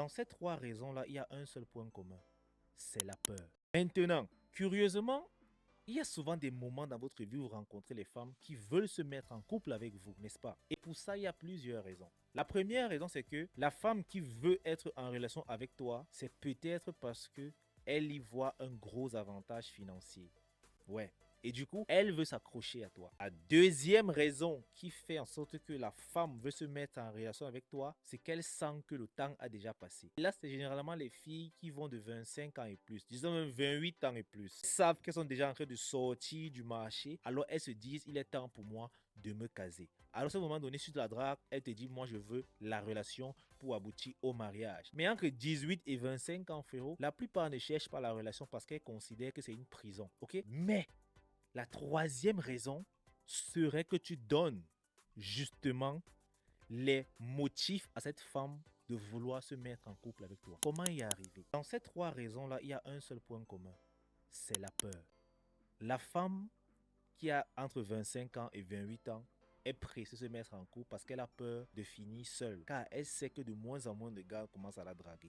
Dans ces trois raisons-là, il y a un seul point commun, c'est la peur. Maintenant, curieusement, il y a souvent des moments dans votre vie où vous rencontrez les femmes qui veulent se mettre en couple avec vous, n'est-ce pas? Et pour ça, il y a plusieurs raisons. La première raison, c'est que la femme qui veut être en relation avec toi, c'est peut-être parce que elle y voit un gros avantage financier. Ouais. Et du coup, elle veut s'accrocher à toi. La deuxième raison qui fait en sorte que la femme veut se mettre en relation avec toi, c'est qu'elle sent que le temps a déjà passé. Et là, c'est généralement les filles qui vont de 25 ans et plus, disons même 28 ans et plus, savent qu'elles sont déjà en train de sortir du marché, alors elles se disent, il est temps pour moi de me caser. Alors à ce moment donné, sur la drague, elle te dit, moi je veux la relation pour aboutir au mariage. Mais entre 18 et 25 ans, frérot, la plupart ne cherchent pas la relation parce qu'elles considèrent que c'est une prison, ok? Mais la troisième raison serait que tu donnes justement les motifs à cette femme de vouloir se mettre en couple avec toi. Comment y arriver? Dans ces trois raisons-là, il y a un seul point commun, c'est la peur. La femme qui a entre 25 ans et 28 ans est pressée de se mettre en couple parce qu'elle a peur de finir seule, car elle sait que de moins en moins de gars commencent à la draguer.